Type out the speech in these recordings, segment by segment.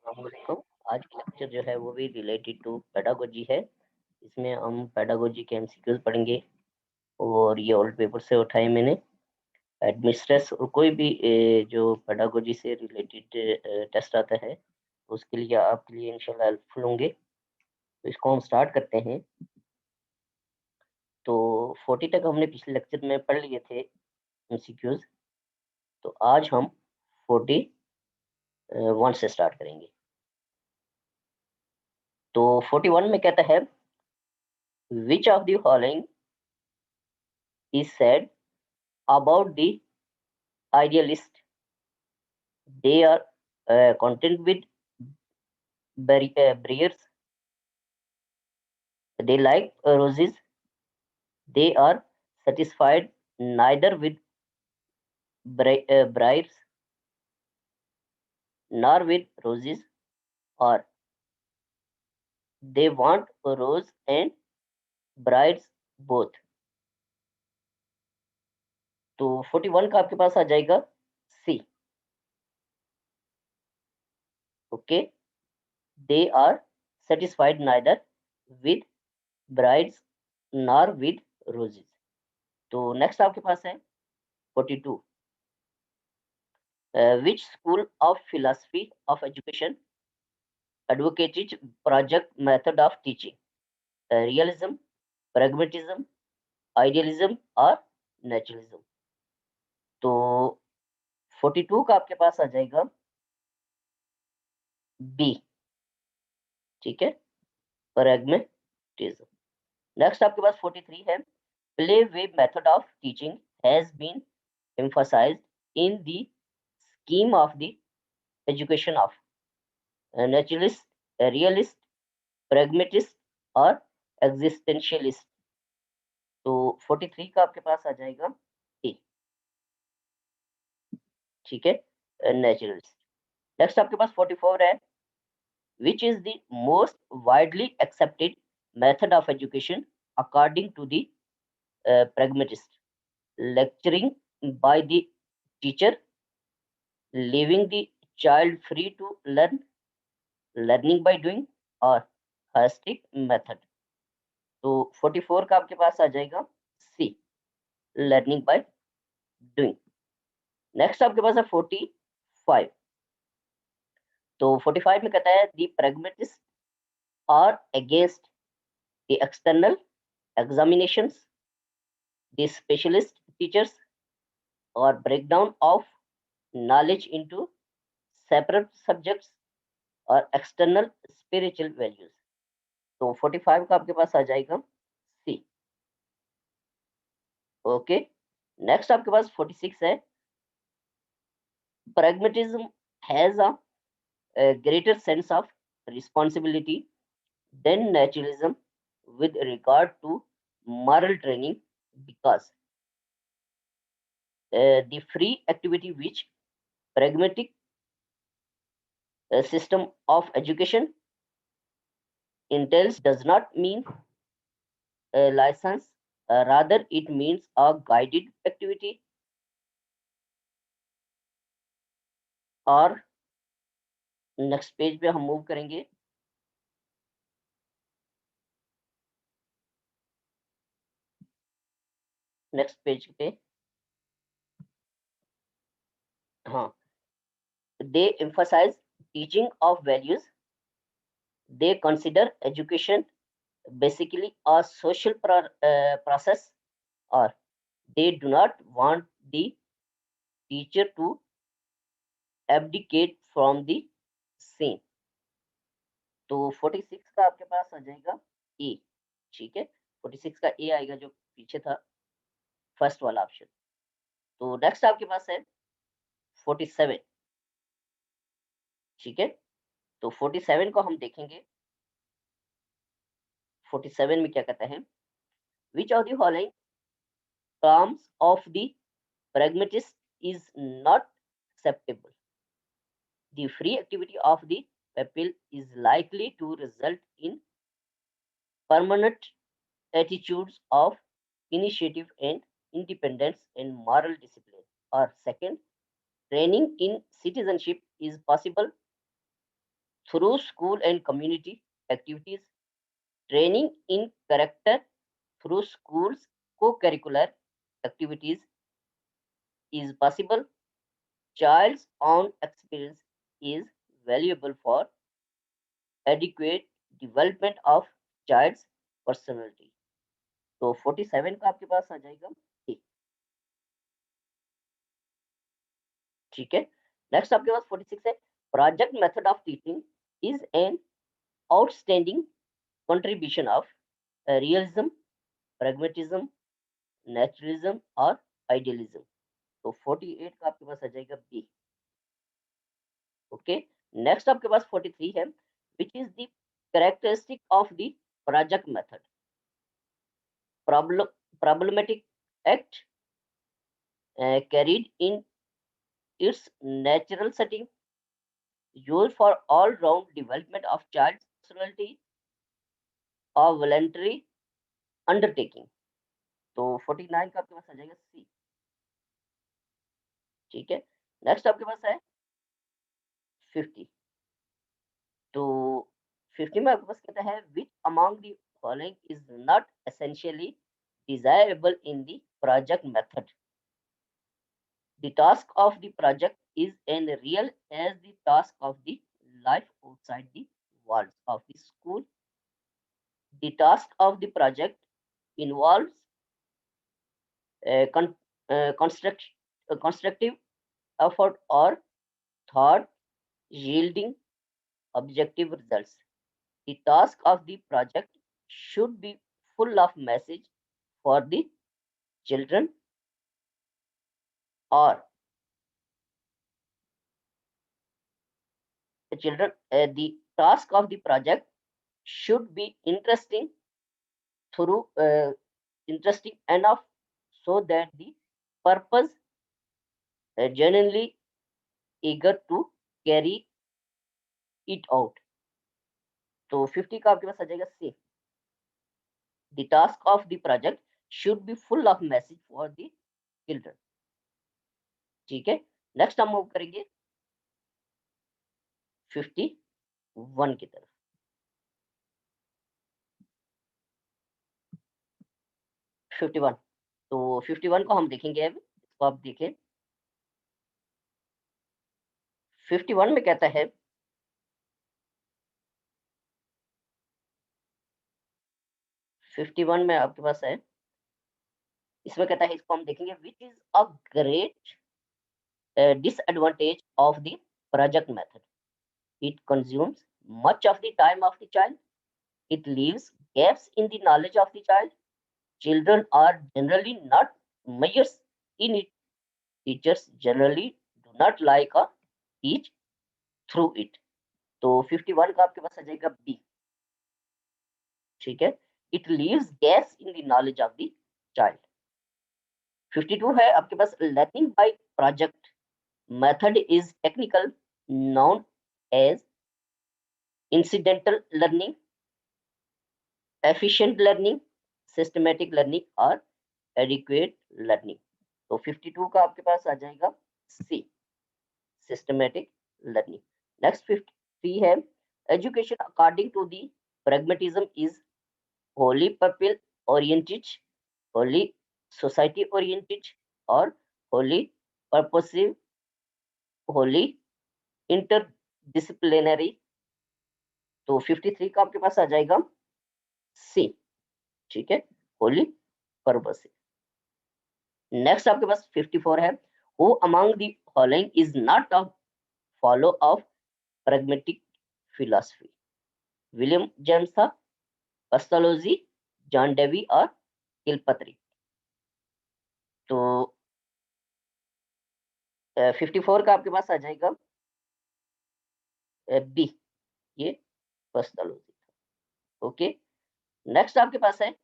अस्सलामुअलैकुम। आज की लेक्चर जो है वो भी रिलेटेड टू पेडागोजी है। इसमें हम पेडागोजी के एमसीक्यूज पढ़ेंगे और ये ओल्ड पेपर से उठाए मैंने। एडमिनिस्ट्रेस और कोई भी जो पेडागोजी से रिलेटेड टेस्ट आता है उसके लिए आपके लिए इंशाल्लाह हेल्पफुल होंगे। तो इसको हम स्टार्ट करते हैं। तो 40 तक हमने पिछले लेक्चर में पढ़ लिए थे एमसीक्यूज। तो आज हम 41 से स्टार्ट करेंगे। तो 41 में कहता है, which of the following is said about the idealist. They are content with briars. They like roses. They are satisfied neither with briars nor with roses, or they want a rose and briars both. तो 41 का आपके पास आ जाएगा C. Okay, they are satisfied neither with brides nor with roses. तो next आपके पास है 42, which school of philosophy of education advocated project method of teaching? Realism, pragmatism, idealism or naturalism? तो 42 का आपके पास आ जाएगा बी। ठीक है, pragmatism। नेक्स्ट आपके पास 43 है, play way method of teaching has been emphasized in the scheme of the education of naturalist, realist, pragmatist और existentialist। तो 43 का आपके पास आ जाएगा ए। ठीक है, नेचुरलिस्ट। नेक्स्ट आपके पास 44 है, which is the most widely accepted method of education according to the pragmatist? Lecturing by the teacher, leaving the child free to learn, learning by doing और holistic method। तो 44 का आपके पास आ जाएगा सी, लर्निंग बाय डूइंग। नेक्स्ट आपके पास है 45। तो 45 में कहता है, the pragmatists are against the external examinations, the specialist teachers or breakdown of knowledge into separate subjects और external spiritual values। तो 45 का आपके पास आ जाएगा सी। ओके, नेक्स्ट आपके पास 46 है, pragmatism has a greater sense of responsibility than naturalism with regard to moral training, because the free activity which pragmatic system of education entails does not mean a license, rather it means a guided activity। और next page पे हम move करेंगे। Next page पे, हाँ, दे emphasize teaching of values, they consider education basically a social process, or they do not want the teacher to abdicate from the same। तो 46 का आपके पास आ जाएगा ए। ठीक है, 46 का ए आएगा जो पीछे था, फर्स्ट वाला ऑप्शन। तो नेक्स्ट आपके पास है 47। ठीक है, तो 47 को हम देखेंगे। 47 में क्या कहता है, which of the following terms of the pragmatist is not acceptable? The free activity of the pupil is likely to result in permanent attitudes of initiative and independence and moral discipline. Or second, training in citizenship is possible through school and community activities. Training in character through schools co-curricular activities is possible. Child's own experience is valuable for adequate development of child's personality. तो 47 का आपके पास आ जाएगा ए, ठीक है। Next आपके पास 46 है, project method of teaching is an outstanding contribution of realism, pragmatism, naturalism और idealism. तो 48 का आपके पास आ जाएगा बी। ओके, नेक्स्ट आपके पास 43 है, which is the characteristic of the project method. Problematic act carried in its natural setting, used for all-round development of child's personality or voluntary undertaking. तो 49 का आपके पास आ जाएगा सी, ठीक है। नेक्स्ट आपके पास है 50। तो 50 में आपके पास कहता है, which among the following is not essentially desirable in the project method. The task of the project is as real as the task of the life outside the walls of the school. The task of the project involves construct, constructive effort or thought yielding objective results. The task of the project should be full of message for the children or the task of the project should be interesting enough so that the purpose genuinely eager to carry it out. तो 50 का आपके पास आ जाएगा सी, the task of the project should be full of message for the children, ठीक है। Next हम move करेंगे 51 की तरफ। 51, तो 51 को हम देखेंगे, अब इसको आप देखें। 51 में कहता है, फिफ्टी वन में आपके पास है, इसमें कहता है, इसको हम देखेंगे, which is a great disadvantage of the project method. It consumes much of the time of the child. It leaves gaps in the knowledge of the child. Children are generally not measures in it. Teachers generally do not like or teach through it. तो 51 का आपके पास आ जाएगा B, ठीक है। It leaves gaps in the knowledge of the child. 52 है आपके पास, learning by project method is technical, known as incidental learning, efficient learning, systematic learning और adequate learning. तो 52 का आपके पास आ जाएगा सी, systematic learning. Next 53 है, education according to the pragmatism is wholly people oriented, wholly society oriented और wholly purposive, wholly interdisciplinary. तो 53 का आपके पास आ जाएगा सी, ठीक है, होली पर्पस। नेक्स्ट आपके पास 54 है, who among the following is not a follow of pragmatic philosophy. William James था, पेस्टोलोजी, जॉन डेवी और किलपत्री। तो 54 का आपके पास आ जाएगा बी, ये पेस्टोलोजी। ओके, नेक्स्ट आपके पास है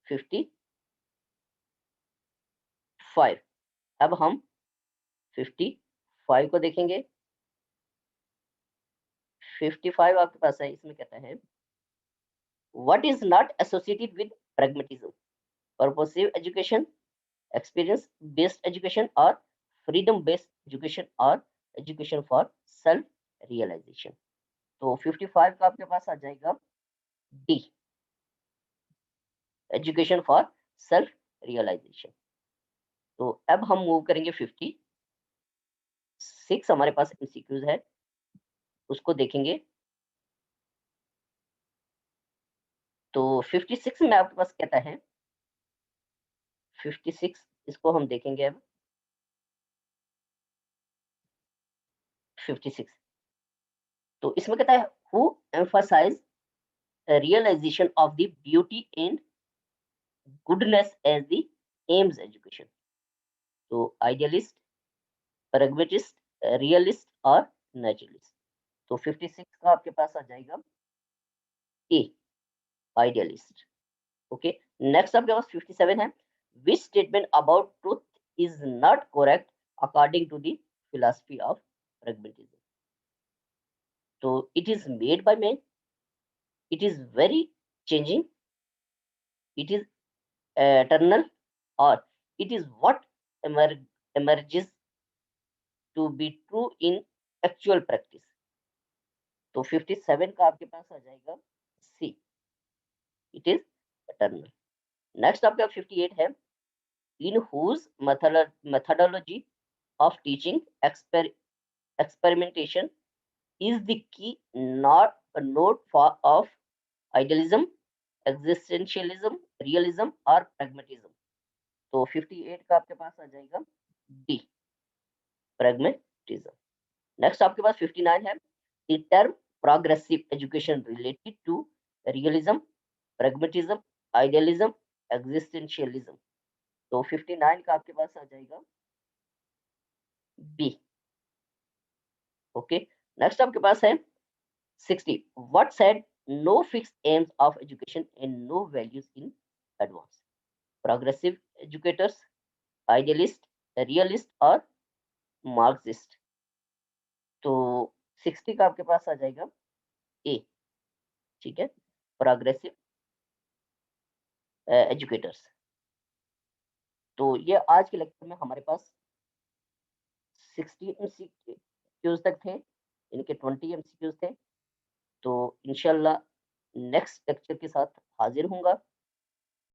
55। अब हम 55 को देखेंगे। 55 आपके पास है, इसमें कहता है, what is not associated with pragmatism, purposive education, experience based education और फ्रीडम बेस्ड एजुकेशन और एजुकेशन फॉर सेल्फ रियलाइजेशन। तो 55 का आपके पास आ जाएगा D, education for self realization. तो अब हम मूव करेंगे 56, हमारे पास एमसीक्यूज है, उसको देखेंगे। तो 56 में आपके पास कहता है, 56 इसको हम देखेंगे अब। 56 तो इसमें कहता है who emphasize realization of the beauty and goodness as the aims education। तो आइडियलिस्ट, pragmatist, रियलिस्ट और नेचुरलिस्ट। तो 56 का आपके पास आ जाएगा ए, आइडियलिस्ट। ओके, नेक्स्ट आपके पास 57 है, which statement about truth is not correct according to the philosophy of pragmatism। तो it is made by man, it is very changing, it is eternal, or it is what emerges to be true in actual practice। तो 57 का आपके पास आ जाएगा सी, it is eternal। Next आपका 58 है, इन whose methodology of teaching experimentation is the key not note for of idealism, existentialism, realism और pragmatism। तो 58 का आपके पास आ जाएगा डी, pragmatism। नेक्स्ट आपके पास 59 है, the term progressive education related to realism, pragmatism, idealism, existentialism. तो 59 का आपके पास आ जाएगा बी। ओके, नेक्स्ट आपके पास है 60, what said no fix aims of education and no values in advance, progressive educators, idealist, realist और मार्क्सिस्ट। तो 60 का आपके पास आ जाएगा ए, ठीक है, प्रोग्रेसिव एजुकेटर्स। तो ये आज के लेक्चर में हमारे पास 60 एमसीक्यूज तक थे, इनके 20 एमसीक्यूज थे। तो इंशाल्लाह नेक्स्ट लेक्चर के साथ हाजिर होऊंगा।